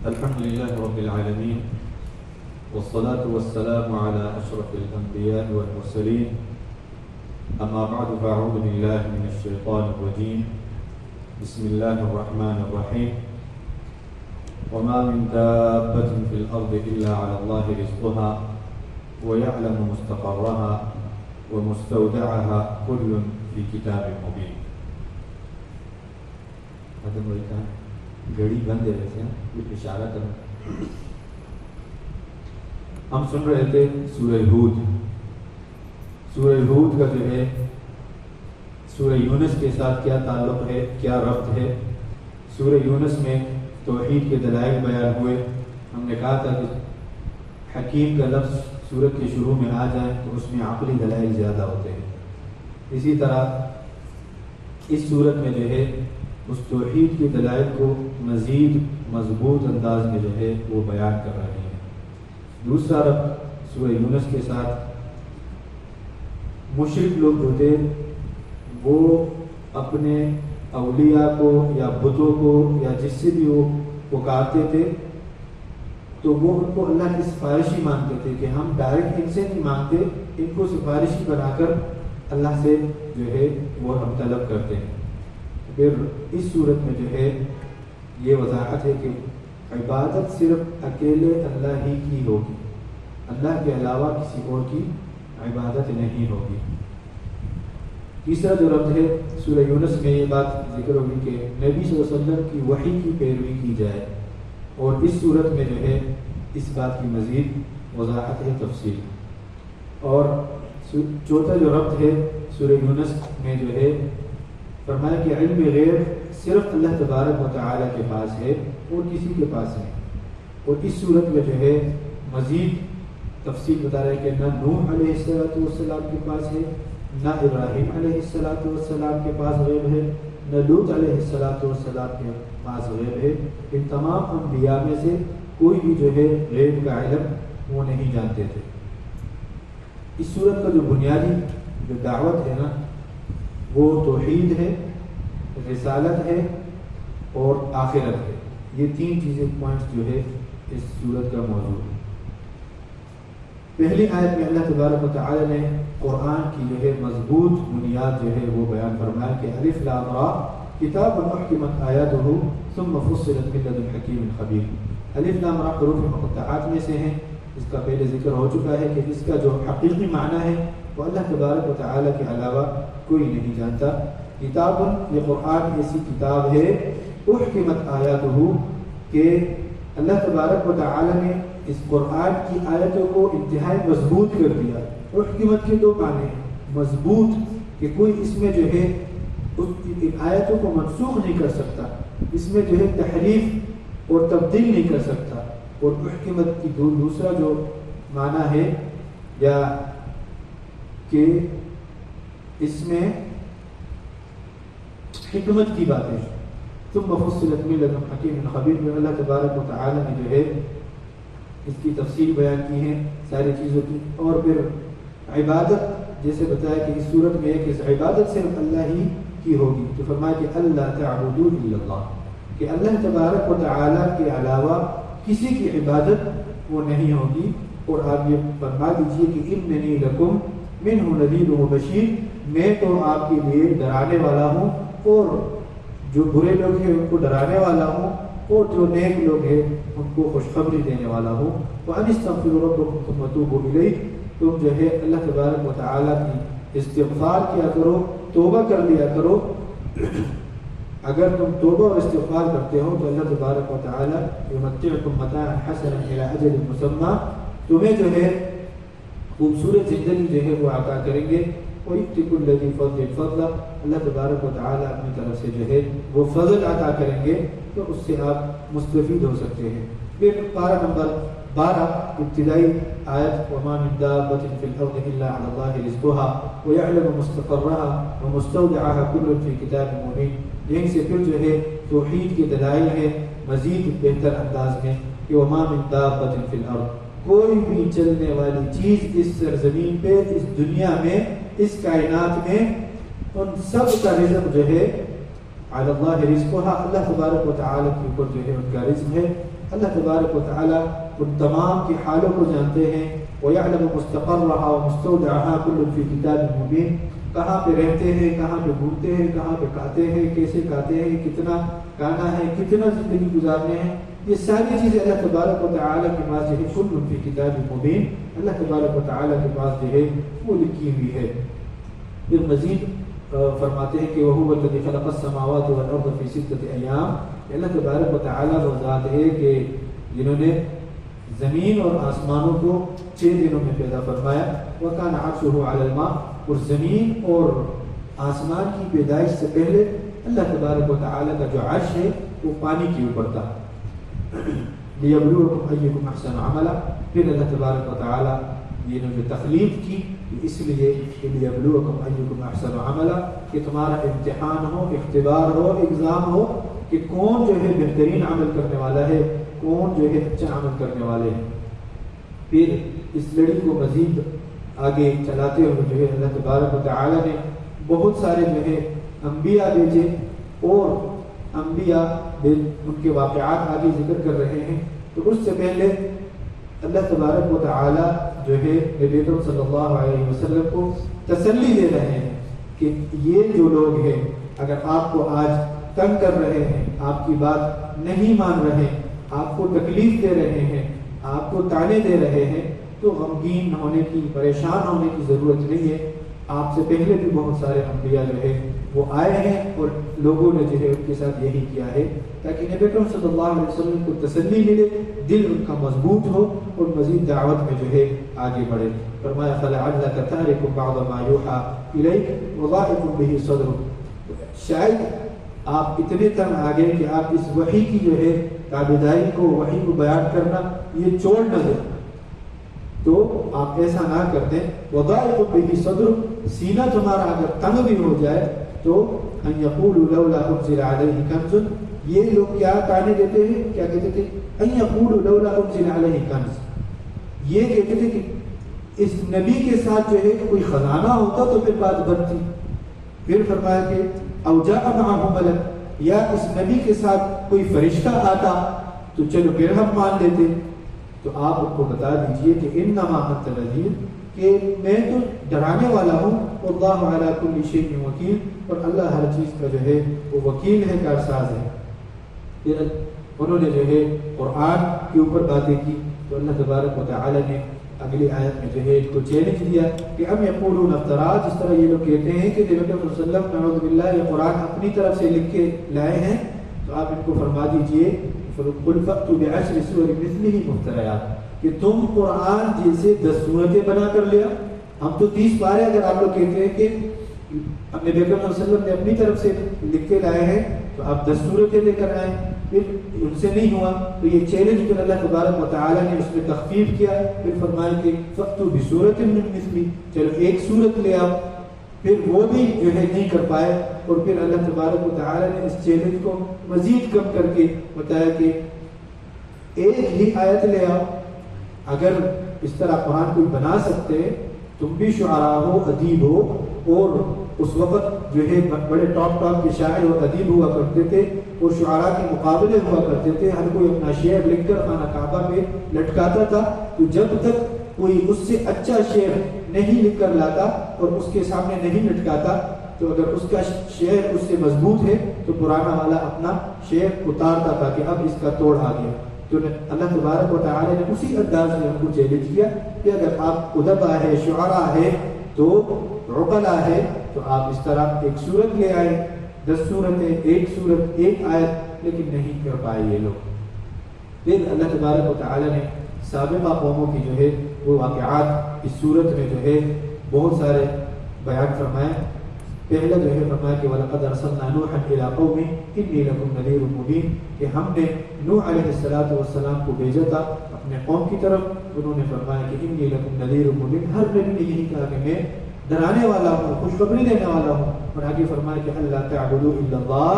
الحمد لله رب العالمين والصلاة والسلام على أشرف الأنبياء والمرسلين أما بعد فأعوذ بالله من الشيطان الرجيم بسم الله الرحمن الرحيم وما من دابة في الأرض إلا على الله رزقها ويعلم مستقرها ومستودعها كل في كتاب مبين. هذا مريكا گھڑی بند ہے ویسے یہ اشارہ کرنا. ہم سن رہے تھے سورہ ہود. سورہ ہود کا جو ہے سورہ یونس کے ساتھ کیا تعلق ہے, کیا ربط ہے. سورہ یونس میں توحید کے دلائل بیان ہوئے. ہم نے کہا تھا کہ حکیم کا لفظ سورت کے شروع میں آ جائے تو اس میں عقلی دلائل زیادہ ہوتے ہیں. اسی طرح اس سورت میں جو ہے اس توحید کے دلائل کو مزید مضبوط انداز میں جو ہے وہ بیان کر رہے ہیں. دوسرا ربط سورہ یونس کے ساتھ, مشرک لوگ جو تھے وہ اپنے اولیاء کو یا بتوں کو یا جس سے بھی وہ پکارتے تھے تو وہ ان کو اللہ کی سفارشی مانتے تھے کہ ہم ڈائریکٹ ان سے نہیں مانگتے, ان کو سفارشی بنا کر اللہ سے جو ہے وہ ہم طلب کرتے ہیں. پھر اس صورت میں جو ہے یہ وضاحت ہے کہ عبادت صرف اکیلے اللہ ہی کی ہوگی, اللہ کے علاوہ کسی اور کی عبادت نہیں ہوگی. تیسرا جو ربط ہے سورہ یونس میں یہ بات ذکر ہوگی کہ نبی صلی اللہ علیہ وسلم کی وحی کی پیروی کی جائے, اور اس صورت میں جو ہے اس بات کی مزید وضاحت ہے, تفصیل. اور چوتھا جو ربط ہے سورہ یونس میں جو ہے فرمایا کہ علم غیب صرف اللہ تبارک و تعالیٰ کے پاس ہے اور کسی کے پاس نہیں. اور اس صورت میں جو ہے مزید تفصیل بتا رہا ہے کہ نہ نوح علیہ السلام کے پاس ہے, نہ ابراہیم علیہ السلام کے پاس غیب ہے, نہ لوط علیہ السلام کے پاس غیب ہے. ان تمام انبیاء میں سے کوئی بھی جو ہے غیب کا علم وہ نہیں جانتے تھے. اس صورت کا جو بنیادی جو دعوت ہے نا وہ توحید ہے, رسالت ہے اور آخرت ہے. یہ تین چیزیں پوائنٹس جو ہے اس صورت کا موضوع ہے. پہلی آیت میں اللہ تبارک و تعالی نے قرآن کی جو ہے مضبوط بنیاد جو ہے وہ بیان فرمایا کہ الف لام را کتاب محکمت آیاتہ ثم فصلت من لدن حکیم خبیر. الف لام را حروف مقطعات میں سے ہیں, اس کا پہلے ذکر ہو چکا ہے کہ اس کا جو حقیقی معنی ہے وہ اللہ تبارک و تعالی کے علاوہ کوئی نہیں جانتا. کتاب, یہ قرآن ایسی کتاب ہے احکمت آیاتہ کہ اللہ تبارک و تعالی نے اس قرآن کی آیتوں کو انتہائی مضبوط کر دیا. احکمت کے دو معنی ہیں, مضبوط کہ کوئی اس میں جو ہے ان آیتوں کو منسوخ نہیں کر سکتا, اس میں جو ہے تحریف اور تبدیل نہیں کر سکتا. اور احکمت کی دوسرا جو معنی ہے یا کہ اس میں حکمت کی باتیں ثم فصلت من لدن حکیم خبیر میں اللہ تبارک و تعالی نے جو ہے اس کی تفصیل بیان کی ہے ساری چیزوں کی. اور پھر عبادت جیسے بتایا کہ اس صورت میں ہے کہ عبادت صرف اللہ ہی کی ہوگی. تو فرمایا کہ اللہ تعبدوا الا اللہ, کہ اللہ تبارک و تعالی کے علاوہ کسی کی عبادت وہ نہیں ہوگی. اور آپ یہ فرما دیجئے کہ اننی لکم منہ نذیر و بشیر, میں تو آپ کے لیے ڈرانے والا ہوں اور جو برے لوگ ہیں ان کو ڈرانے والا ہوں, اور جو نیک لوگ ہیں ان کو خوشخبری دینے والا ہوں. وَأَنِ اسْتَغْفِرُوا رَبَّكُمْ ثُمَّ تُوبُوا إِلَيْهِ, تم جو ہے اللہ تبارک و تعالیٰ کی استغفار کیا کرو, توبہ کر لیا کرو. اگر تم توبہ اور استغفار کرتے ہو تو اللہ تبارک و تعالیٰ یمتعکم متاعا حسنا الی اجل مسمى, تمہیں جو ہے خوبصورت زندگی جو ہے وہ عطا کریں گے. وَيُؤْتِ كُلَّ ذِي فَضْلٍ فَضْلًا, اللہ تبارک و تعالیٰ اپنی طرف سے جو ہے وہ فضل عطا کریں گے تو اس سے آپ مستفید ہو سکتے ہیں. پھر پارہ نمبر 12 ابتدائی آیت وَمَا مِن دَابَّةٍ فِي الْأَرْضِ إِلَّا عَلَى اللَّهِ رِزْقُهَا وَيَعْلَمُ مُسْتَقَرَّهَا وَمُسْتَوْدَعَهَا كُلٌّ فِي كِتَابٍ مُبِينٍ. یہیں سے پھر جو ہے توحید کے دلائل ہے مزید بہتر انداز میں کہ وَمَا مِن دَابَّةٍ فِي الْأَرْضِ, کوئی بھی چلنے والی چیز اس سرزمین پہ, اس دنیا میں, اس کائنات میں, ان سب کا رزق جو ہے علی اللہ رزقها, اللہ تبارک و تعالی کے اوپر جو ہے ان کا رزق ہے. اللہ تبارک و تعالیٰ ان تمام کی حالوں کو جانتے ہیں. وَيَعْلَمُ مُسْتَقَرَّهَا وَمُسْتَوْدَعَهَا كُلٌّ فِي كِتَابٍ مُبِينٍ. کہاں پہ رہتے ہیں، کہاں پہ گھومتے ہیں، کہاں پہ کھاتے ہیں، کیسے کھاتے ہیں، کتنا کھانا ہے، کتنا زندگی گزارنے ہیں، یہ ساری چیزیں اللہ تبارک و تعالیٰ کے پاس جو ہے كُلٌّ فِي كِتَابٍ مُبِينٍ اللہ تبارک و تعالیٰ کے پاس جو ہے وہ لکھی ہوئی ہے. پھر مزید فرماتے ہیں کہ وَهُوَ الَّذِي خَلَقَ السَّمَاوَاتِ وَالْأَرْضَ فِي سِتَّةِ أَيَّامٍ. اللہ تبارک و تعالیٰ وہ ذات ہے کہ جنہوں نے زمین اور آسمانوں کو 6 دنوں میں پیدا فرمایا. وَكَانَ عَرْشُهُ عَلَى الْمَاءِ. اور زمین اور آسمان کی پیدائش سے پہلے اللہ تبارک و تعالیٰ کا جو عرش ہے وہ پانی کے اوپر تھا. لِيَبْلُوَكُمْ أَيُّكُمْ أَحْسَنُ عَمَلًا. پھر اللہ تبارک و تعالیٰ یہ جو تخلیق کی اس لیے کہ لِيَبْلُوَكُمْ أَيُّكُمْ أَحْسَنُ عَمَلًا کہ تمہارا امتحان ہو، اختبار ہو، ایگزام ہو کہ کون جو ہے بہترین عمل کرنے والا ہے، کون جو ہے اچھا عمل کرنے والے ہیں. پھر اس لڑی کو مزید آگے چلاتے ہوئے جو ہے اللہ تبارک و تعالیٰ نے بہت سارے جو ہے انبیاء بھیجے اور انبیاء ان کے واقعات آگے ذکر کر رہے ہیں. تو اس سے پہلے اللہ تبارک و تعالیٰ جو ہے نبی اکرم صلی اللہ علیہ وسلم کو تسلی دے رہے ہیں کہ یہ جو لوگ ہیں اگر آپ کو آج تنگ کر رہے ہیں، آپ کی بات نہیں مان رہے، آپ کو تکلیف دے رہے ہیں، آپ کو تانے دے رہے ہیں، تو غمگین ہونے کی، پریشان ہونے کی ضرورت نہیں ہے. آپ سے پہلے بھی بہت سارے انبیاء جو ہے وہ آئے ہیں اور لوگوں نے جو ہے ان کے ساتھ یہی کیا ہے تاکہ نبی اکرم صلی اللہ علیہ وسلم کو تسلی ملے، دل ان کا مضبوط ہو اور مزید دعوت میں جو ہے آگے بڑھے. فرمایا فَلَعَلَّكَ تَارِكُ بَعْضَ مَا يُوحَىٰ إِلَيْكَ وَضَاحِكٌ بِهِ صَدْرُكَ. شاید آپ اتنے تنگ آ گئے کہ آپ اس وحی کی جو ہے تابعداری کو، وحی کو بیان کرنا یہ چھوڑ نہ دیں. تو آپ ایسا نہ کر دیں. وَضَاحِكٌ بِهِ صَدْرُكَ. سینہ تمہارا اگر تنگ بھی ہو جائے تو أَن يَقُولُوا لَوْلَا أُنزِلَ عَلَيْهِ كَنْزٌ. یہ لوگ کیا کہنے دیتے ہیں، کیا کہتے تھے؟ أَن يَقُولُوا لَوْلَا أُنزِلَ عَلَيْهِ كَنْزٌ. یہ کہتے تھے کہ اس نبی کے ساتھ جو ہے کوئی خزانہ ہوتا تو پھر بات بنتی. پھر فرمایا کہ أَوْ جَاءَ مَعَهُ مَلَكٌ. یا اس نبی کے ساتھ کوئی فرشتہ آتا تو چلو پھر ہم مان لیتے. تو آپ ان کو بتا دیجئے کہ انما انت نذیر، کہ میں تو ڈرانے والا ہوں. واللہ علی کل شیء وکیل. اور اللہ ہر چیز کا جو ہے وہ وکیل ہے، کارساز ہے. پھر انہوں نے جو ہے قرآن کے اوپر باتیں کی تو اللہ تبارک و تعالی نے اگلی آیت میں جو ہے ان کو چیلنج دیا کہ ام یقولون افترا. جس طرح یہ لوگ کہتے ہیں کہ نبی صلی اللہ علیہ وسلم نعوذ باللہ یہ قرآن اپنی طرف سے لکھ کے لائے ہیں، تو آپ ان کو فرما دیجئے قل فأتوا بعشر سور مثله مفتريات کہ تم قرآن جیسے 10 سورتیں بنا کر لیا. ہم تو 30 پارے اگر آپ لوگ کہتے ہیں کہ نبی اکرم صلی اللہ علیہ وسلم نے اپنی طرف سے لکھ کے لائے ہیں تو آپ 10 سورتیں لے کر آئیں. پھر ان سے نہیں ہوا تو یہ چیلنج پھر اللہ تبارک و تعالی نے اس میں تخفیف کیا. پھر فرمایا کہ فأتوا بسورة من مثله، چلو ایک سورت لے آؤ. پھر وہ بھی جو ہے نہیں کر پائے اور پھر اللہ تبارک و تعالی نے اس چیلنج کو مزید کم کر کے بتایا کہ ایک ہی آیت لے آؤ. اگر اس طرح قرآن کوئی بنا سکتے، تم بھی شعراء ہو، ادیب ہو، اور اس وقت جو ہے بڑے ٹاپ کے شاعر اور ادیب ہوا کرتے تھے اور شعراء کے مقابلے ہوا کرتے تھے. ہر کوئی اپنا شعر لکھ کر خانہ کعبہ میں لٹکاتا تھا. تو جب تک کوئی اس سے اچھا شعر نہیں لکھ کر لاتا اور اس کے سامنے نہیں لٹکاتا، تو اگر اس کا شعر اس سے مضبوط ہے تو پرانا والا اپنا شعر اتارتا تھا کہ اب اس کا توڑ آ گیا. تو اللہ تبارک و تعالی نے اسی انداز میں ہم کو چیلنج کیا کہ اگر آپ ادبا ہے، شعراء ہے، تو عقلاء ہے، تو آپ اس طرح ایک سورت لے آئے، 10 سورتیں، ایک سورت، ایک آیت، لیکن نہیں کر پائے یہ لوگ. پھر اللہ تبارک و تعالی نے سابقہ قوموں کی جو ہے وہ واقعات اس صورت میں جو ہے بہت سارے بیان فرمائے. پہلا جو ہے فرمایا کہ وَلَقَدْ أَرْسَلْنَا نُوحًا إِلَىٰ قَوْمِهِ إِنِّي لَكُمْ نَذِيرٌ مُّبِينٌ کہ ہم نے نوح علیہ السلام کو بھیجا تھا اپنے قوم کی طرف. انہوں نے فرمایا کہ إِنِّي لَكُمْ نَذِيرٌ مُّبِينٌ. ہر نبی نے یہی کہا کہ میں ڈرانے والا ہوں، خوشخبری دینے والا ہوں. اور آگے فرمایا کہ اللہ تعبدوا الا اللہ،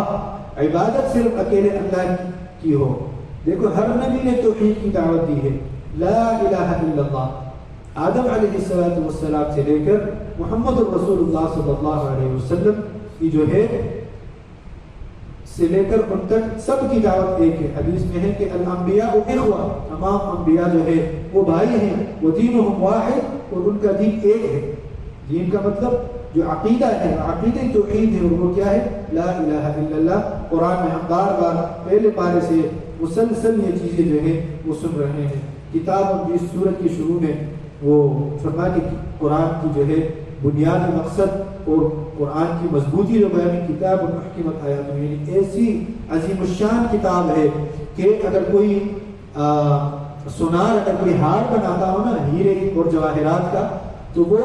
عبادت صرف اکیلے اللہ کی ہو. دیکھو ہر نبی نے توحید کی دعوت دی ہے، لا الہ الا اللہ. آدم علیہ السلام سے لے کر محمد رسول اللہ صلی اللہ علیہ وسلم کی جو ہے سے لے کر ان تک سب کی دعوت ایک ہے. حدیث میں ہے کہ الانبیاء اخوہ، تمام انبیاء جو ہے وہ بھائی ہیں. ودینہم واحد، اور ان کا دین ایک ہے. دین کا مطلب جو عقیدہ ہے، عقیدہ توحید ہے، اور وہ کیا ہے؟ لا الہ الا اللہ. قرآن میں ہم بار بار پہلے پارے سے مسلسل یہ چیزیں جو ہے وہ سن رہے ہیں. کتاب جس سورت کی شروع میں وہ فرما کہ قرآن کی جو ہے بنیادی مقصد اور قرآن کی مضبوطی جو بیان کتاب محکمت آیات، یعنی ایسی عظیم الشان کتاب ہے کہ اگر کوئی سونار، اگر کوئی ہار بناتا ہو نا ہیرے اور جواہرات کا، تو وہ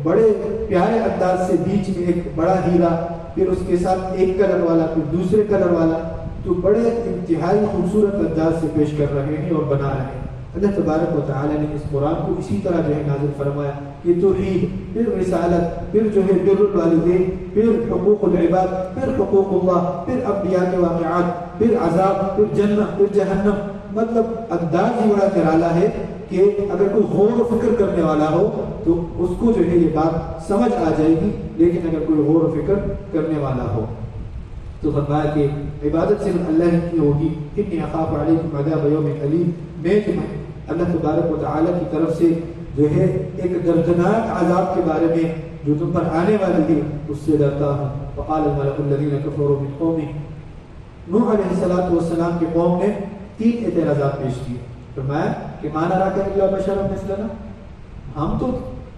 بڑے پیارے انداز سے بیچ میں ایک بڑا ہیرا، پھر اس کے ساتھ ایک کلر والا، پھر دوسرے کلر والا، تو بڑے انتہائی خوبصورت انداز سے پیش کر رہے ہیں اور بنا رہے ہیں. اللہ تبارک و تعالی نے اس قرآن کو اسی طرح جو ہے نازل فرمایا کہ توحید، پھر رسالت، پھر جو ہے بر الوالدین، پھر حقوق العباد، پھر حقوق اللہ، پھر انبیاء کے واقعات، پھر عذاب، پھر جنت، پھر جہنم. مطلب انداز ہی بڑا نرالا ہے کہ اگر کوئی غور و فکر کرنے والا ہو تو اس کو جو ہے یہ بات سمجھ آ جائے گی، لیکن اگر کوئی غور و فکر کرنے والا ہو تو فرمایا کہ عبادت صرف اللہ کی ہوگی. انی اخاف علیکم عذاب یوم علیم، میں تمہیں اللہ تبارک و تعالیٰ کی طرف سے جو ہے ایک دردناک عذاب کے بارے میں جو تم پر آنے والی ہے اس سے ڈرتا ہوں. وقال الملأ الذین کفروا من قومه، نوح علیہ السلام کے قوم نے 3 اعتراضات پیش کیے. فرمایا کہ ما نراک الا بشرا مثلنا، ہم تو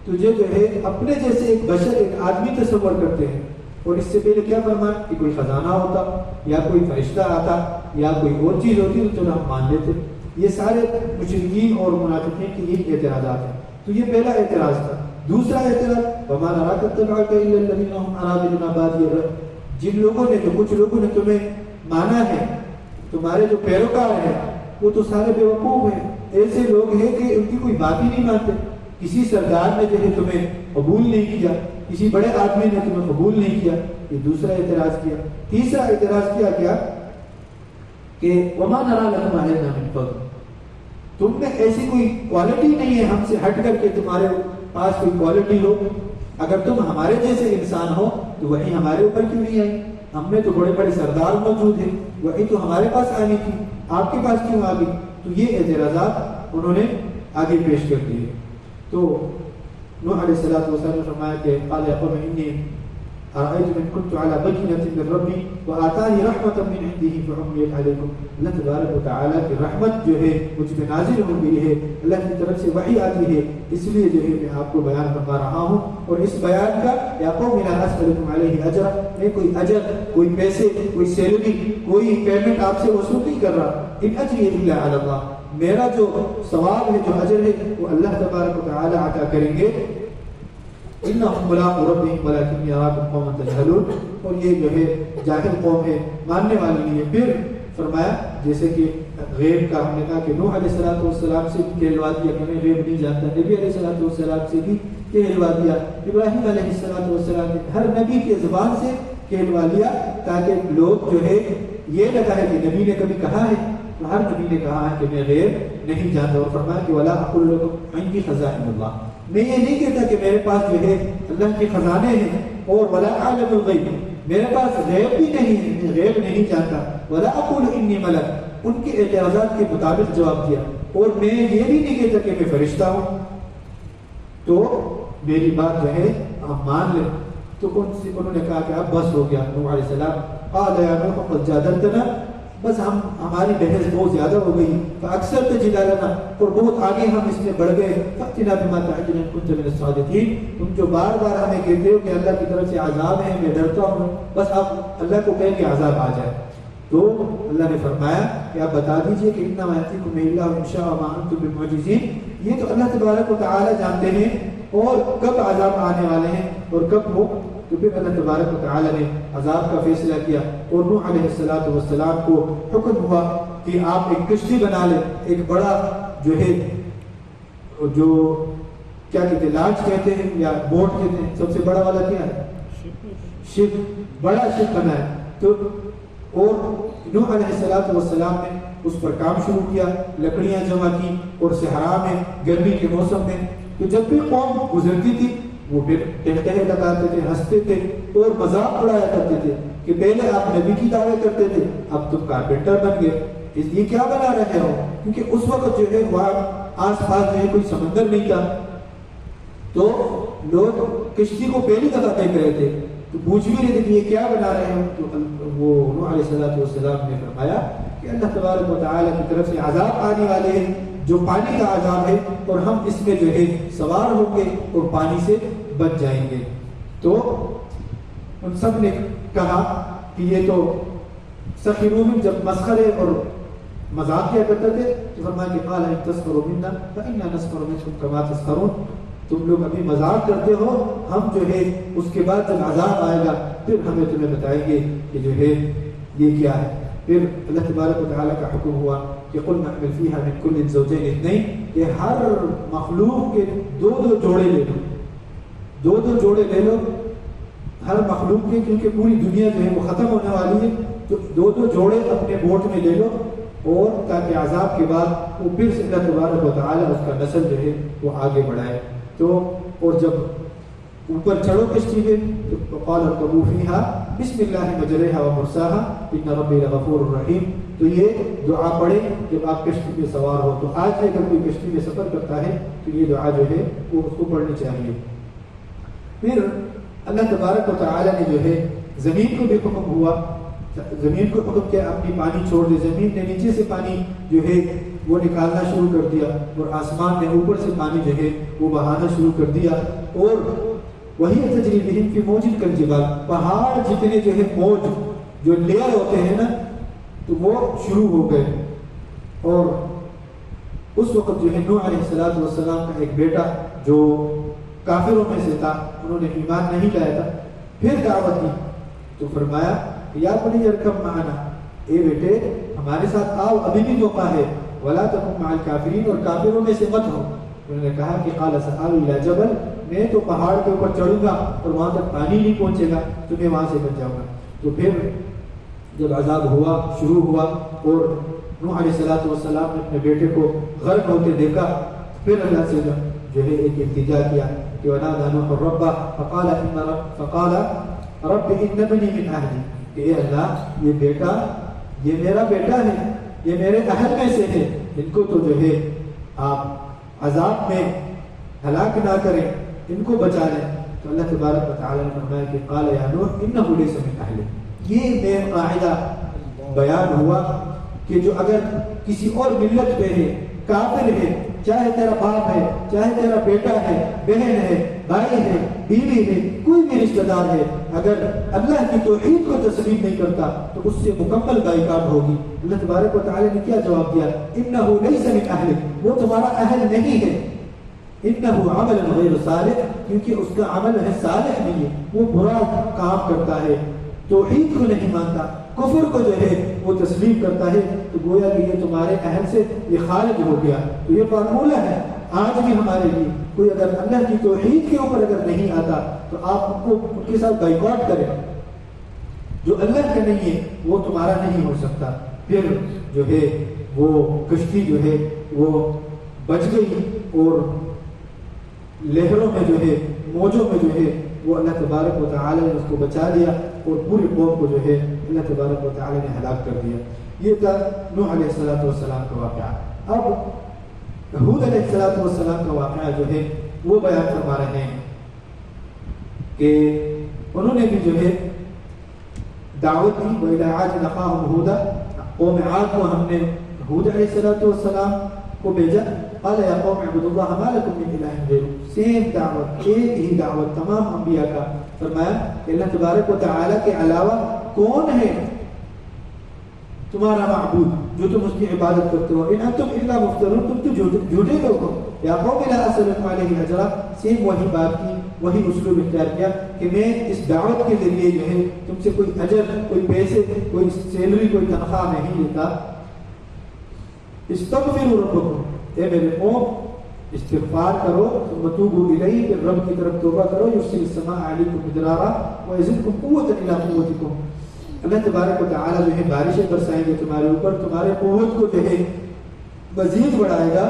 تجھے جو ہے اپنے جیسے ایک بشر، ایک آدمی تصور کرتے ہیں. اور اس سے پہلے کیا فرمایا کہ کوئی خزانہ ہوتا یا کوئی فرشتہ آتا یا کوئی اور چیز ہوتی تو چلو ہم مان لیتے. یہ سارے مشرکین اور منافقین کی یہی اعتراضات ہیں. تو یہ پہلا اعتراض تھا. دوسرا اعتراض وما نراک اتبعک الا الذین هم اراذلنا بادی الرأی، جن لوگوں نے، جو کچھ لوگوں نے تمہیں مانا ہے، تمہارے جو پیروکار ہیں وہ تو سارے بیوقوف ہیں. ایسے لوگ ہیں کہ ان کی کوئی بات ہی نہیں مانتے. کسی سردار نے جو ہے تمہیں قبول نہیں کیا، کسی بڑے آدمی نے تمہیں قبول نہیں کیا. یہ دوسرا اعتراض کیا. تیسرا اعتراض کیا کہ وما نرى لكم علينا من فضل، تم میں ایسی کوئی کوالٹی نہیں ہے ہم سے ہٹ کر کے تمہارے پاس کوئی کوالٹی ہو. اگر تم ہمارے جیسے انسان ہو تو وہی ہمارے اوپر کیوں نہیں آئی؟ ہم میں تو بڑے بڑے سردار موجود ہیں، وہی تو ہمارے پاس آنی تھی، آپ کے پاس کیوں آ گئی؟ تو یہ اعتراضات انہوں نے آگے پیش کر دیے. تو نوح علیہ السلام نے فرمایا کہ قال یا قوم انی ارأیت من كنت على بینۃ من ربی وآتانی رحمۃ من عنده فعميت علیکم. اللہ تبارک و تعالیٰ کی رحمت جو ہے مجھ پہ نازل ہو گئی ہے، اللہ کی طرف سے وحی آتی ہے، اس لیے جو ہے میں آپ کو بیان فرما رہا ہوں. اور اس بیان کا یا قوم لا اسألکم علیہ اجرا، میں کوئی اجر، کوئی پیسے، کوئی سیلری، کوئی پیمنٹ آپ سے وصول نہیں کر رہا. ان اجری الا علی اللہ، میرا جو ثواب ہے، جو اجر ہے وہ اللہ تبارک و تعالیٰ عطا کریں گے. انہم ملاقو ربہم ولکن یراکم قوما تجہلون، اور یہ جو ہے جاہل قوم ہے، ماننے والی نہیں ہے. پھر فرمایا جیسے کہ غیب کا ہم نے کہا کہ نوح علیہ السلام سے بھی کہلوا دیا کہ میں غیب نہیں جانتا، نبی علیہ السلام سے بھی کہلوا دیا، ابراہیم علیہ السلام نے ہر نبی کے زبان سے کہلوا لیا تاکہ لوگ جو ہے یہ لگا ہے کہ نبی نے کبھی کہا ہے، تو ہر نبی نے کہا ہے کہ میں غیب نہیں جانتا. اور فرمایا کہ ولا اقول لکم عندی خزائن اللہ، میں یہ نہیں کہتا کہ میرے پاس جو ہے اللہ کے خزانے ہیں، اور ولا اعلم الغیب، میرے پاس غیب بھی نہیں ہے، میں غیب نہیں جانتا. ولا اقول انی ملک، ان کے اعتراضات کے مطابق جواب دیا. اور میں یہ بھی نہیں کہتا کہ میں فرشتہ ہوں، تو میری بات جو ہے آپ مان لیں. تو انہوں نے کہا کہ اب بس ہو گیا. نوح علیہ السلام قال یا نوح قد جادلتنا، بس ہماری بحث بہت زیادہ ہو گئی، فاکثر جدالنا، اور بہت آگے ہم اس میں بڑھ گئے. فأتنا بما تعدنا ان كنت من الصادقین، تم جو بار بار ہمیں کہتے ہو کہ اللہ کی طرف سے عذاب ہے، میں ڈرتا ہوں، بس آپ اللہ کو کہیں کہ عذاب آ جائے. تو اللہ نے فرمایا کہ آپ بتا دیجئے کہ انما یأتیکم اللہ ان شاء وما انتم بمعجزین، یہ تو اللہ تبارک و تعالی جانتے ہیں اور کب عذاب آنے والے ہیں اور کب ہو. تو پھر اللہ تبارک و تعالی نے عذاب کا فیصلہ کیا، اور نوح علیہ السلام کو حکم ہوا کہ آپ ایک کشتی بنا لیں، ایک بڑا جو ہے جو کیا کہتے ہیں، لانچ کہتے ہیں یا بوٹ کہتے ہیں، سب سے بڑا والا کیا ہے، شپ، بڑا شپ بنائے. تو اور نوح علیہ السلام نے اس پر کام شروع کیا، لکڑیاں جمع کی، اور صحرا میں گرمی کے موسم میں تو جب بھی قوم گزرتی تھی وہ پھر ٹہٹہے لگاتے تھے، ہنستے تھے اور مذاق اڑایا کرتے تھے کہ پہلے آپ نبی کی دعوت کرتے تھے، اب تم کارپینٹر بن گئے، اس لیے کیا بنا رہے ہو؟ کیونکہ اس وقت جو ہے وہاں آس پاس جو ہے کوئی سمندر نہیں تھا، تو لوگ کشتی کو پہلی دفعہ دیکھ رہے تھے تو پوچھ بھی رہے تھے کہ یہ کیا بنا رہے ہو؟ تو وہ نوح علیہ السلام نے فرمایا کہ اللہ تبارک و تعالیٰ کی طرف سے عذاب آنے والے ہیں جو پانی کا عذاب ہے، اور ہم اس میں جو ہے سوار ہوں گے اور پانی سے بچ جائیں گے۔ تو ان سب نے کہا کہ یہ تو سخروا من، جب مسخرے اور مذاق کیا کرتے تھے تو فرمایا کہ قال ان تسخروا منا فإنا نسخر منكم كما تسخرون، تم لوگ ابھی مذاق کرتے ہو، ہم جو ہے اس کے بعد جب عذاب آئے گا پھر ہمیں تمہیں بتائیں گے کہ جو ہے یہ کیا ہے۔ پھر اللہ تبارک و تعالیٰ کا حکم ہوا کہ قلنا احمل فیہا من کل زوجین اثنین، کہ ہر مخلوق کے دو جوڑے لے لو، دو جوڑے لے لو ہر مخلوق کے، کیونکہ پوری دنیا جو ہے وہ ختم ہونے والی ہے، تو دو جوڑے اپنے بوٹ میں لے لو، اور تاکہ عذاب کے بعد وہ پھر سے اللہ تبارک و تعالیٰ اس کا نسل جو ہے وہ آگے بڑھائے۔ تو اور جب اوپر چڑھو کشتی میں تو قال اركبوا فيها بسم الله مجريها ومرساها ان ربي لغفور رحيم، تو یہ دعا پڑھے جب آپ کشتی میں سوار ہو۔ تو آج اگر کوئی کشتی میں سفر کرتا ہے تو یہ دعا جو ہے وہ اس کو پڑھنی چاہیے۔ پھر اللہ تبارک و تعالیٰ نے جو ہے زمین کو بھی حکم ہوا، زمین کو حکم کیا اپنی پانی چھوڑ دے، زمین نے نیچے سے پانی جو ہے وہ نکالنا شروع کر دیا، اور آسمان نے اوپر سے پانی جو ہے وہ بہانا شروع کر دیا، اور وہی تجری بہم فی موج کالجبال، پہاڑ جتنے جو ہے موج جو لیئر ہوتے ہیں نا تو وہ شروع ہو گئے۔ اور اس وقت جو ہے نوح علیہ السلام کا ایک بیٹا جو کافروں میں سے تھا، انہوں نے ایمان نہیں لایا تھا، پھر دعوت دی تو فرمایا یا بنی ارکب معنا، اے بیٹے ہمارے ساتھ آؤ، ابھی بھی موقع ہے، ولا تکن مع الکافرین، اور کافروں میں سے مت ہو۔ انہوں نے کہا کہ قال سآوی الی جبل، میں تو پہاڑ کے اوپر چڑھوں گا اور وہاں تک پانی نہیں پہنچے گا تو میں وہاں سے بچ جاؤں گا۔ تو پھر جب عذاب ہوا شروع ہوا اور نوح علیہ السلام نے اپنے بیٹے کو غرق ہوتے دیکھا، پھر اللہ سے جو ہے ایک التجا کیا کہ ونادى نوح ربہ فقال رب ان ابنی من اہلی، کہ اے اللہ یہ بیٹا یہ میرا بیٹا ہے، یہ میرے اہل میں سے ہے، ان کو تو جو ہے آپ عذاب میں ہلاک نہ کریں، ان کو بچا لیں۔ تو اللہ تبارک و تعالیٰ نے فرمایا کہ قال یا نوح انہ لیس من اہلک، یہ مین قاعدہ بیان ہوا کہ جو اگر کسی اور ملت پہ ہے، کافر ہے، چاہے تیرا باپ ہے، چاہے تیرا بیٹا ہے، بہن ہے، بھائی ہے، بیوی ہے، کوئی بھی رشتہ دار ہے، اگر اللہ کی توحید کو تسلیم نہیں کرتا تو اس سے مکمل بائیکاٹ ہوگی۔ اللہ تبارک و تعالیٰ نے کیا جواب دیا؟ انہ لیس من اہلک، وہ تمہارا اہل نہیں ہے، انہ عمل غیر صالح، کیونکہ اس کا عمل ہے صالح نہیں ہے، وہ برا کام کرتا ہے، توحید کو نہیں مانتا، کفر کو جو ہے وہ تسلیم کرتا ہے، تو گویا کہ یہ تمہارے اہل سے یہ خارج ہو گیا۔ تو یہ فارمولہ ہے آج بھی ہمارے لیے، کوئی اگر اللہ کی توحید کے اوپر اگر نہیں آتا تو آپ ان کے ساتھ بائیکاٹ کریں، جو اللہ کا نہیں ہے وہ تمہارا نہیں ہو سکتا۔ پھر جو ہے وہ کشتی جو ہے وہ بچ گئی، اور لہروں میں جو ہے موجوں میں جو ہے وہ اللہ تبارک و تعالی نے اس کو بچا لیا، اور پوری قوم کو جو ہے اللہ تبارک و تعالی نے ہلاک کر دیا۔ یہ تھا نوح علیہ السلام کا واقعہ۔ اب ہود علیہ السلام کا واقعہ جو ہے وہ بیان فرما رہے ہیں کہ انہوں نے بھی جو ہے دعوت دی، وَإِلَىٰ عَادٍ أَخَاهُمْ هُودًا، قوم عاد کو ہم نے ہود علیہ السلام کو بھیجا، قال یا قوم اعبدوا اللہ ما لکم من الہ غیرہ، سیم دعوت، ایک ہی دعوت تمام انبیاء کا۔ فرمایا کہ اللہ تبارک و تعالی کے علاوہ کون ہے تمہارا معبود جو تم اس کی عبادت کرتے ہو؟ ان انتم الا مفترون، تم تو جھوٹے لوگ ہو۔ یا قوم لا اسألکم علیہ اجرا، سیم وہی بات کی، وہی اسلوب اختیار کیا کہ میں اس دعوت کے ذریعے جو ہے تم سے کوئی اجر، کوئی پیسے، کوئی سیلری، کوئی تنخواہ نہیں لیتا۔ استغفروا ربکم، اے میرے قوم استغفار کرو، ثم توبوا الیہ، پھر رب کی طرف توبہ کرو، یرسل السماء علیکم مدرارا ویزدکم قوۃ الی قوتکم، اللہ تبارک و تعالی جو ہے بارشیں برسائیں گے تمہارے اوپر، تمہارے قوت کو جو ہے مزید بڑھائے گا،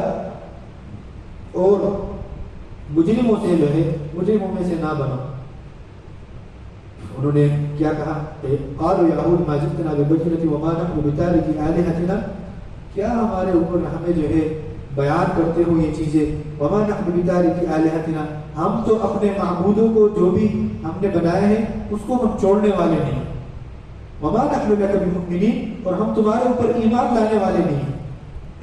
اور مجرموں سے جو ہے مجرموں میں سے نہ بنو. انہوں نے کیا کہا؟ قالوا یا یہود ما جئتنا بالبینۃ وما نحن بتارکی آلہتنا، کیا ہمارے اوپر ہمیں جو ہے بیان کرتے ہو یہ چیزیں؟ وما نحن بتارکی آلہتنا، ہم تو اپنے معبودوں کو جو بھی ہم نے بنائے ہیں اس کو ہم چھوڑنے والے نہیں. وما نحن لک بمؤمنین، اور ہم تمہارے اوپر ایمان لانے والے نہیں.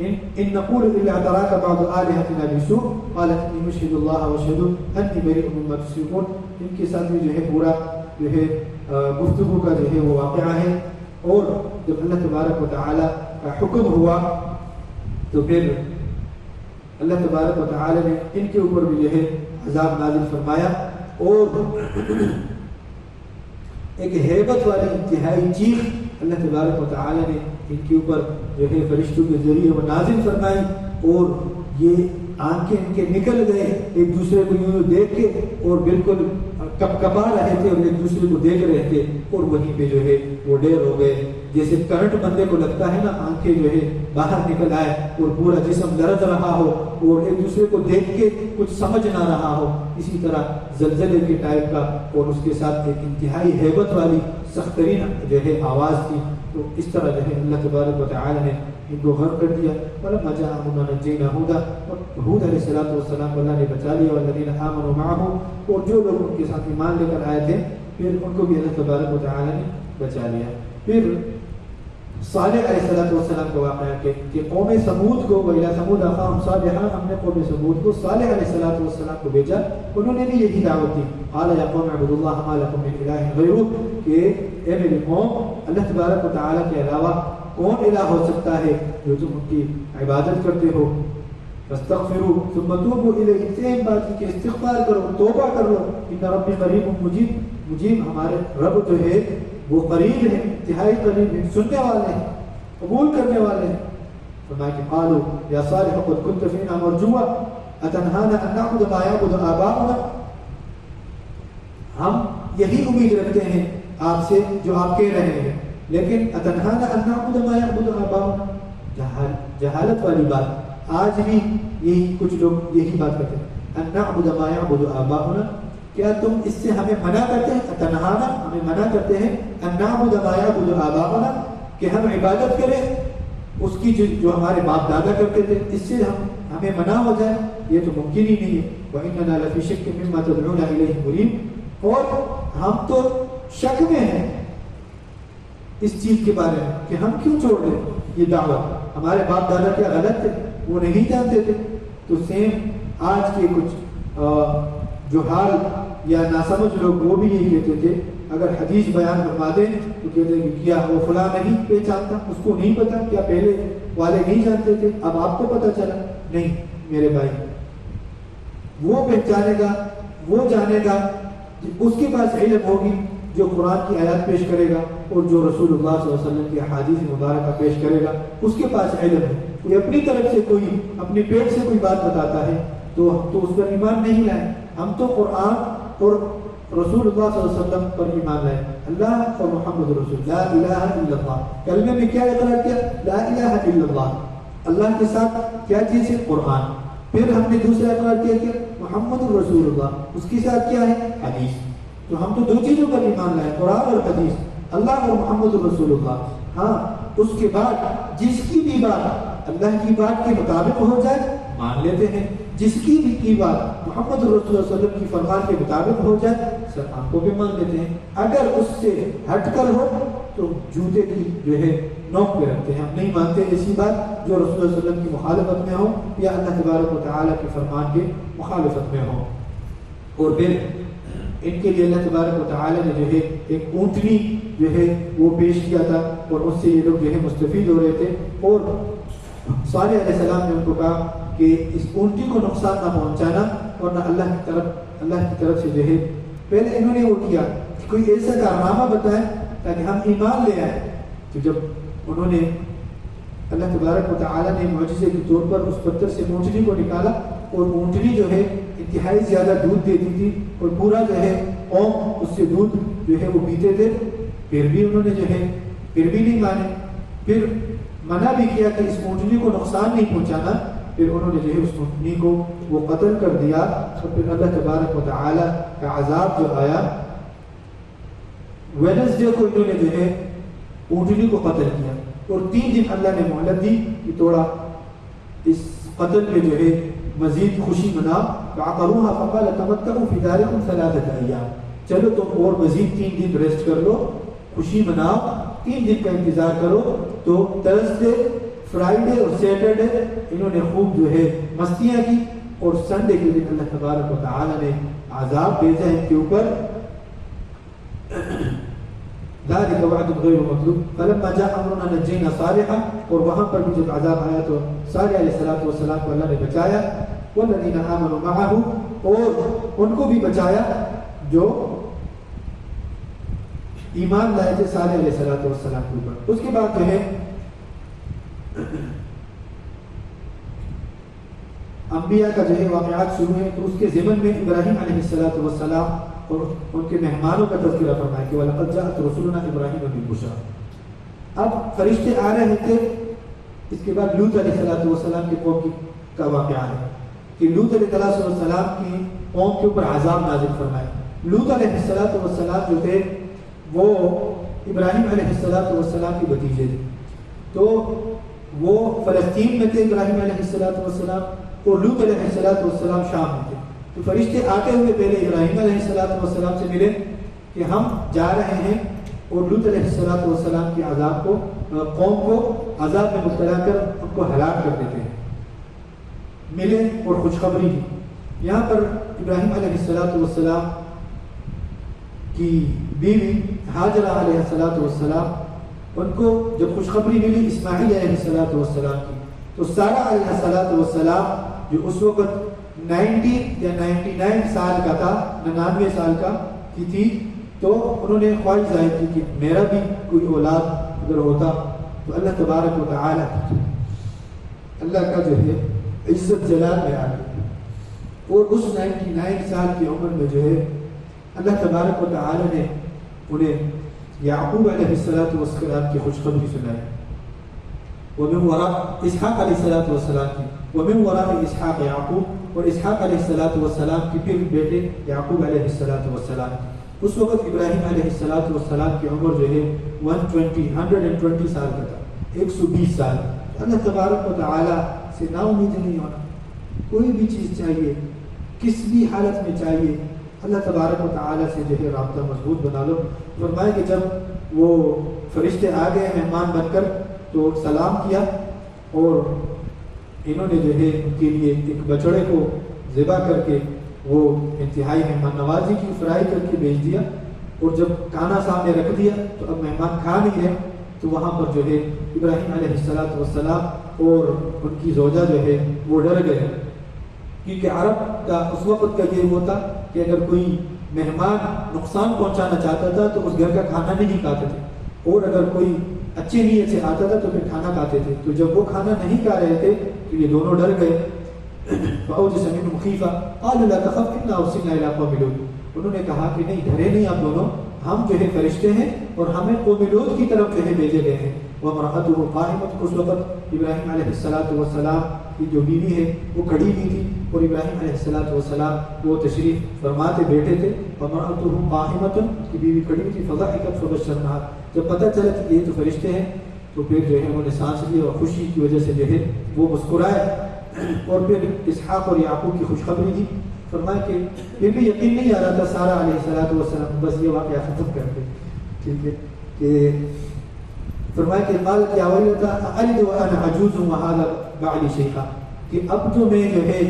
ان نقول الا تراک بعض آلہتنا بسوء قالت انی اشہد اللہ واشہد انی بریء مما تشرکون. ان کے ساتھ بھی جو ہے پورا جو ہے گفتگو کا جو ہے وہ واقعہ ہے. اور جب اللہ تبارک و تعالی کا حکم ہوا تو پھر اللہ تبارک و تعالی نے ان کے اوپر بھی جو ہے عذاب نازل فرمایا. اور ایک ہیبت والی انتہائی چیخ اللہ تبارک و تعالی نے ان کے اوپر جو ہے فرشتوں کے ذریعے وہ نازل فرمائی. اور یہ آنکھیں ان کے نکل گئے ایک دوسرے کو یوں دیکھ کے، اور بالکل کپا رہے تھے اور ایک دوسرے کو دیکھ رہے تھے. اور وہیں پہ جو ہے وہ ڈیر ہو گئے. جیسے کرنٹ بندے کو لگتا ہے نا، آنکھیں جو ہے باہر نکل آئے اور پورا جسم لرز رہا ہو اور ایک دوسرے کو دیکھ کے کچھ سمجھ نہ رہا ہو، اسی طرح زلزلے کے ٹائپ کا. اور اس کے ساتھ ایک انتہائی ہیبت والی سخت ترین جو ہے آواز تھی. تو اس طرح جو ہے اللہ تبارک و تعالی نے ان کو غرق کر دیا. فلما جاء امرنا نجينا هودا، اور ہود علیہ الصلوۃ والسلام کو اللہ نے بچا لیا. والذین آمنوا معه، اور جو لوگ ان کے ساتھ ایمان لے کر آئے تھے پھر ان کو بھی اللہ تبارک و تعالی نے بچا لیا. پھر صالح علیہ الصلوۃ والسلام کا واقعہ کہ قوم سمود کو، وَإِلَىٰ ثَمُودَ أَخَاهُمْ صَالِحًا، ہم نے قوم سمود کو صالح علیہ الصلوۃ والسلام کو بھیجا. انہوں نے بھی یہی دعوت دی. قال یا قوم اعبدوا اللہ ما لکم من الہ غیرہ، کہ اے میری قوم، اللہ تبارک و تعالی کے علاوہ کون الہ ہو سکتا ہے جو تم ان کی عبادت کرتے ہو. فاستغفروا ثم توبوا الیہ، سیم بات کی کہ استغفار کرو، توبہ کرو. ان ربی قریب مجیب، ہمارے رب جو ہے وہ قریب ہے، انتہائی قریب ہے، سننے والے ہیں، قبول کرنے والے ہیں. فرمایا کہ قالوا یا صالح قد كنت فينا مرجوا اتنهانا ان نعبد ما يعبد آباؤنا، ہم یہی امید رکھتے ہیں آپ سے جو آپ کہہ رہے ہیں، لیکن اتنهانا ان نعبد ما يعبد آباؤنا، جہالت والی بات. آج بھی یہی کچھ لوگ یہی بات کرتے ہیں، ان نعبد ما يعبد آباؤنا، کیا تم اس سے ہمیں منع کرتے ہیں؟ اتنہانا، ہمیں منع کرتے ہیں، ان نعبد ما يعبد آباؤنا، کہ ہم عبادت کریں اس کی جو ہمارے باپ دادا کرتے تھے، اس سے ہمیں منع ہو جائے، یہ تو ممکن ہی نہیں ہے. وَإِنَّنَا لَفِي شَكٍّ مِّمَّا تَدْعُونَ إِلَيْهِ مُرِيبٍ، اور ہم تو شک میں ہیں اس چیز کے بارے میں کہ ہم کیوں چھوڑ دیں یہ دعوت. ہمارے باپ دادا کیا غلط تھے؟ وہ نہیں جانتے تھے. تو سیم آج کے کچھ جہال یا ناسمجھ لوگ وہ بھی یہی کہتے تھے، اگر حدیث بیان فرما دیں تو کہتے ہیں کہ کیا وہ فلاں نہیں پہچانتا، اس کو نہیں پتا، کیا پہلے والے نہیں جانتے تھے، اب آپ کو پتا چلا؟ نہیں میرے بھائی، وہ پہچانے گا، وہ جانے گا، اس کے پاس علم ہوگی جو قرآن کی آیات پیش کرے گا اور جو رسول اللہ صلی اللہ علیہ وسلم کی احادیث مبارکہ پیش کرے گا، اس کے پاس علم ہے. کوئی اپنی طرف سے کوئی اپنے پیٹ سے کوئی بات بتاتا ہے تو اس پر ایمان نہیں لائیں. ہم تو قرآن اور رسول اللہ صلی اللہ علیہ وسلم پر ایمان لائے، اللہ اور محمد رسول، لا الہ الا اللہ. کلمے میں کیا اقرار کیا؟ لا الہ الا اللہ. اللہ کے ساتھ کیا چیز ہے؟ قرآن. پھر ہم نے دوسرا اقرار کیا کہ محمد رسول اللہ، اس کے ساتھ کیا ہے؟ حدیث. تو ہم تو دو چیزوں پر ایمان لائے، قرآن اور حدیث، اللہ اور محمد رسول اللہ. ہاں، اس کے بعد جس کی بھی بات اللہ کی بات کے مطابق ہو جائے مان لیتے ہیں، جس کی بات محمد رسول اللہ صلی اللہ علیہ وسلم کی فرمان کے مطابق ہو جائے سر آپ کو بھی مان لیتے ہیں. اگر اس سے ہٹ کر ہو تو جوتے کی جو ہے نوک پہ رکھتے ہیں. ہم نہیں مانتے ایسی بات جو رسول اللہ صلی اللہ علیہ وسلم کی مخالفت میں ہو یا اللہ تبارک و تعالیٰ کے فرمان کے مخالفت میں ہو. اور پھر ان کے لیے اللہ تبارک و تعالیٰ نے جو ہے ایک اونٹنی جو ہے وہ پیش کیا تھا اور اس سے یہ لوگ جو ہے مستفید ہو رہے تھے. اور صالح علیہ السلام نے ان کو کہا کہ اس اونٹی کو نقصان نہ پہنچانا، اور نہ اللہ کی طرف سے جو ہے پہلے انہوں نے وہ کیا کوئی ایسا کارنامہ بتایا تاکہ ہم ایمان لے آئیں. تو جب انہوں نے اللہ تبارک و تعالیٰ نے معجزے کے طور پر اس پتھر سے اونٹنی کو نکالا اور اونٹنی جو ہے انتہائی زیادہ دودھ دیتی تھی اور پورا جو ہے قوم اس سے دودھ جو ہے وہ پیتے تھے، پھر بھی انہوں نے جو ہے پھر بھی نہیں مانے. پھر منع بھی کیا کہ اس اونٹنی کو نقصان نہیں پہنچانا. پھر انہوں نے جو ہے اس اونٹنی کو وہ قتل کر دیا، اور پھر اللہ تبارک و تعالی کا عذاب جو آیا، ویڈنسڈے کو انہوں نے جو ہے اونٹنی کو قتل کیا، اور 3 دن اللہ نے مہلت دی کہ تھوڑا اس قتل میں جو ہے مزید خوشی مناؤ، فعقروها فقال تمتعوا في داركم 3 ایام، چلو تم اور مزید 3 دن ریسٹ کر لو، خوشی مناؤ، 3 دن کا انتظار کرو۔ تو تھرسڈے، فرائیڈے اور سیٹرڈے انہوں نے خوب جو ہے مستیاں کی، اور سنڈے کے دن اللہ تبارک و تعالی نے عذاب بھیجا ان کے اوپر۔ ذلك وعد غیر مکذوب فلما جاء امرنا نجینا صالحا، اور وہاں پر بھی جب عذاب آیا تو صالح علیہ السلام کو اللہ نے بچایا، والذین آمنوا معه، اور ان کو بھی بچایا جو ایمان لائے تھے صالح علیہ السلام کے اوپر۔ اس کے بعد جو ہے انبیاء کا جو ہے واقعات شروع ہیں، تو اس کے ضمن میں ابراہیم علیہ السلام اور ان کے مہمانوں کا تذکرہ فرمایا کہ وَلَقَدْ جَاءَتْ رُسُلُنَا إِبْرَاهِيمَ بِالْبُشْرَىٰ۔ اب فرشتے آ رہے تھے، اس کے بعد لوط علیہ السلام کی قوم کا واقعہ ہے کہ لوط علیہ السلام کی قوم کے اوپر عذاب نازل فرمایا۔ لوط علیہ السلام جو تھے وہ ابراہیم علیہ السلام کے بھتیجے تھے، تو وہ فلسطین میں تھے ابراہیم علیہ السلام، اور لوط علیہ السلام شام میں تھے۔ تو فرشتے آتے ہوئے پہلے ابراہیم علیہ السلام سے ملے کہ ہم جا رہے ہیں اور لوط علیہ السلام کی عذاب کو، قوم کو عذاب میں مبتلا کر ان کو ہلاک کر دیتے ہیں، ملے اور خوشخبری دی۔ یہاں پر ابراہیم علیہ السلام کی بیوی ہاجرہ علیہ السلام، ان کو جب خوشخبری ملی اسماعیل علیہ السلام کی، تو سارہ علیہ السلام جو اس وقت 90 یا 99 سال کا تھا، 99 سال کا کی تھی، تو انہوں نے خواہش ظاہر کی کہ میرا بھی کوئی اولاد اگر ہوتا تو اللہ تبارک و تعالی اللہ کا جو ہے عزت جلال میں آ گئی، اور اس 99 سال کی عمر میں جو ہے اللہ تبارک و تعالی نے انہیں یعقوب علیہ السلام کی خوشخبری سنائی، ومن وراء اسحاق علیہ السلام کی، ومن وراء اسحاق یعقوب، اور اسحاق علیہ السلام کی پھر بیٹے یعقوب علیہ السلام کی۔ اس وقت ابراہیم علیہ السلام کی عمر جو ہے 120 سال کا تھا، 120 سال۔ اللہ تبارک و تعالی سے نا امید نہیں ہونا، کوئی بھی چیز چاہیے، کس بھی حالت میں چاہیے، اللہ تبارک و تعالی سے جو ہے رابطہ مضبوط بنا لو۔ فرمایا کہ جب وہ فرشتے آ گئے مہمان بن کر تو سلام کیا، اور انہوں نے جو ہے ان کے لیے ایک بچڑے کو ذبح کر کے وہ انتہائی مہمان نوازی کی، فرائی کر کے بھیج دیا، اور جب کھانا سامنے رکھ دیا تو اب مہمان کھا نہیں رہے، تو وہاں پر جو ہے ابراہیم علیہ السلام اور ان کی زوجہ جو ہے وہ ڈر گئے، کیونکہ عرب کا اس وقت کا یہ ہوتا کہ اگر کوئی مہمان نقصان پہنچانا چاہتا تھا تو اس گھر کا کھانا نہیں کھاتے تھے، اور اگر کوئی اچھے نیت سے آتا تھا تو پھر کھانا کھاتے تھے۔ تو جب وہ کھانا نہیں کھا رہے تھے تو یہ دونوں ڈر گئے، فَأَوْجَسَ مِنْهُمْ خِيفَةً قَالُوا لَا تَخَفْ إِنَّا أُرْسِلْنَا إِلَىٰ قَوْمِ لُوطٍ، انہوں نے کہا کہ نہیں ڈرے نہیں آپ دونوں، ہم جو ہے فرشتے ہیں اور ہمیں قوم لوط کی طرف جو ہے بھیجے گئے ہیں۔ وَامْرَأَتُهُ قَائِمَةٌ، اس وقت ابراہیم علیہ السلام کی جو بیوی ہے وہ کھڑی ہوئی تھی، اور ابراہیم علیہ السلام وہ تشریف فرماتے بیٹھے تھے، وَامْرَأَتُهُ قَائِمَةٌ کی بیوی کھڑی ہوئی تھی، فَضَحِكَتْ فَبَشَّرْنَاهَا، جب پتہ چلا کہ یہ تو فرشتے ہیں تو پھر جو ہے انہوں نے سانس لی، اور خوشی کی وجہ سے جو ہے وہ مسکرائے، اور پھر اسحاق اور یعقوب کی خوشخبری دی۔ فرمایا کہ پھر بھی یقین نہیں آ رہا تھا سارہ علیہ السلام، بس یہ واقعہ ختم کر دے، ٹھیک ہے، کہ فرمایا کہ قال کیا وہی ہوتا أَلِدُ وَأَنَا عَجُوزٌ وَهَذَا بَعْلِي شَيْخًا، کہ اب تو میں جو ہے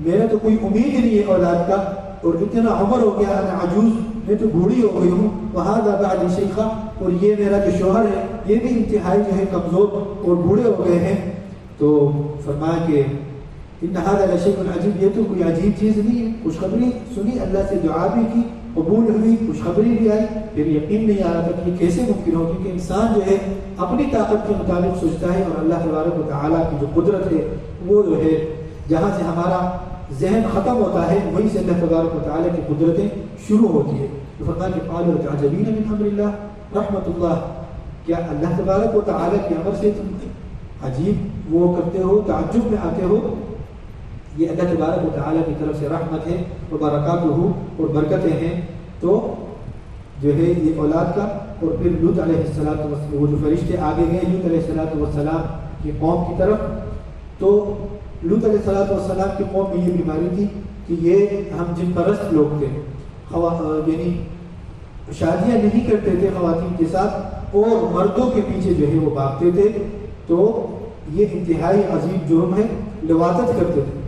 میرا تو کوئی امید نہیں ہے اولاد کا، اور اتنا عمر ہو گیا، انا عجوز، میں تو بوڑھی ہو گئی ہوں، وَهَذَا بَعْلِي شَيْخًا، اور یہ میرا جو شوہر ہے یہ بھی انتہائی جو ہے کمزور اور بوڑھے ہو گئے ہیں۔ تو فرمایا کہ ان هذا لشيء عجیب، یہ تو کوئی عجیب چیز نہیں ہے، خوشخبری سنی، اللہ سے دعا بھی کی، قبول ہوئی، خوشخبری بھی آئی، پھر یقین نہیں آ رہا تھا کہ یہ کیسے ممکن ہو، کیونکہ انسان جو ہے اپنی طاقت کے مطابق سوچتا ہے، اور اللہ تبارک و تعالیٰ کی جو قدرت ہے وہ جو ہے جہاں سے ہمارا ذہن ختم ہوتا ہے وہیں سے اللہ تبارک و تعالیٰ کی قدرتیں شروع ہوتی ہے۔ تو فرمایا کہ قالوا تعجبین من امر اللہ رحمت اللہ، کیا اللہ تبارک و تعالیٰ کے امر سے تم عجیب وہ کرتے ہو، تعجب میں آتے ہو؟ یہ اللہ تبارک و تعالیٰ کی طرف سے رحمت ہے و برکاتہ اور برکتیں ہیں. تو جو ہے یہ اولاد کا. اور پھر لوط علیہ السلام وہ جو فرشتے آگے گئے لوط علیہ السلام کی قوم کی طرف. تو لوط علیہ السلام کی قوم میں یہ بیماری تھی کہ یہ ہم جن پرست لوگ تھے, یعنی شادیاں نہیں کرتے تھے خواتین کے ساتھ اور مردوں کے پیچھے جو ہے وہ بھاگتے تھے. تو یہ انتہائی عظیم جرم ہے, لواطت کرتے تھے.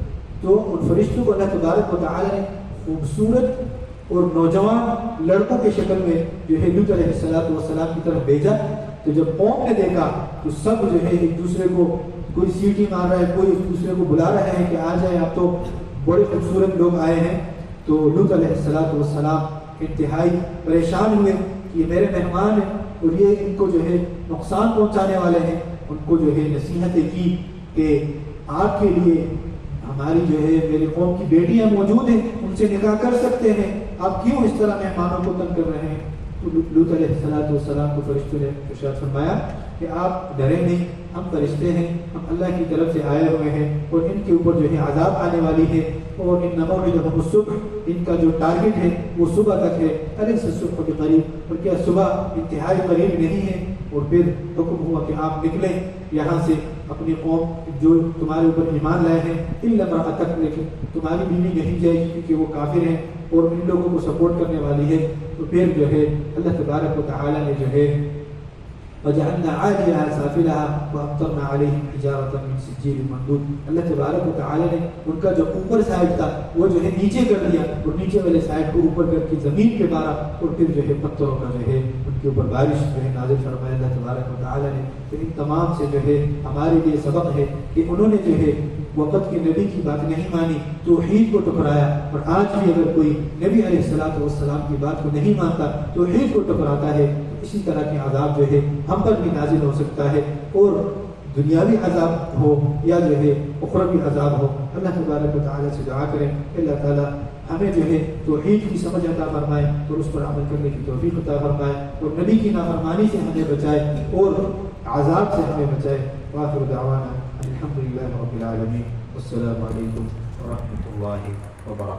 تو ان فرشتوں کو اللہ تبارک و تعالی نے خوبصورت اور نوجوان لڑکوں کے شکل میں جو ہے لوط علیہ السلام کی طرف بھیجا. تو جب قوم نے دیکھا تو سب جو ہے ایک دوسرے کو, کوئی سیٹی مار رہا ہے, کوئی ایک دوسرے کو بلا رہے ہیں کہ آ جائیں, آپ تو بڑے خوبصورت لوگ آئے ہیں. تو لوط علیہ السلام انتہائی پریشان ہوئے کہ یہ میرے مہمان ہیں اور یہ ان کو جو ہے نقصان پہنچانے والے ہیں. ان کو جو ہے نصیحتیں کی کہ آپ کے لیے ہماری جو ہے میری قوم کی بیٹیاں موجود ہیں, ان سے نکاح کر سکتے ہیں, آپ کیوں اس طرح مہمانوں کو تنگ کر رہے ہیں. تو لوط علیہ السلام کو فرشتوں نے ارشاد فرمایا کہ آپ ڈریں نہیں, ہم فرشتے ہیں, ہم اللہ کی طرف سے آئے ہوئے ہیں اور ان کے اوپر جو ہے عذاب آنے والی ہے. اور ان موعدہم الصبح, ان کا جو ٹارگٹ ہے وہ صبح تک ہے. الیس الصبح بقریب, اور کیا صبح انتہائی قریب نہیں ہے. اور پھر حکم ہوا کہ آپ نکلیں یہاں سے, اپنی قوم جو تمہارے اوپر ایمان لائے ہیں, الا امرأتک, لیکن تمہاری بیوی نہیں جائے گی کیونکہ وہ کافر ہیں اور ان لوگوں کو سپورٹ کرنے والی ہے. تو پھر جو ہے اللہ تبارک و تعالی نے جو ہے وجعلنا عاليها سافلها وامطرنا عليهم حجارة من سجيل منضود, اللہ تبارک و تعالی نے ان کا جو اوپر سائڈ تھا وہ جو ہے نیچے کر دیا اور نیچے والے سائڈ کو اوپر کر کے زمین پہ مارا اور پھر جو ہے پتھروں کا جو ہے ان کے اوپر بارش جو ہے نازل فرمایا اللہ تبارک و تعالی نے. تو ان تمام سے جو ہے ہمارے لیے سبق ہے کہ انہوں نے جو ہے وقت کے نبی کی بات نہیں مانی, توحید کو ٹکرایا. اور آج بھی اگر کوئی نبی علیہ السلام کی بات کو نہیں مانتا, توحید کو ٹکراتا ہے, اسی طرح کے عذاب جو ہے ہم پر بھی نازل ہو سکتا ہے, اور دنیاوی عذاب ہو یا جو ہے اخروی عذاب ہو. اللہ تبارک و تعالی سے دعا کریں اللہ تعالی ہمیں جو ہے توحید کی سمجھ عطا فرمائے اور اس پر عمل کرنے کی توفیق عطا فرمائے, اور نبی کی نافرمانی سے ہمیں بچائے اور عذاب سے ہمیں بچائے. وآخر دعوانا الحمدللہ رب العالمین, والسلام علیکم ورحمۃ اللہ وبرکاتہ.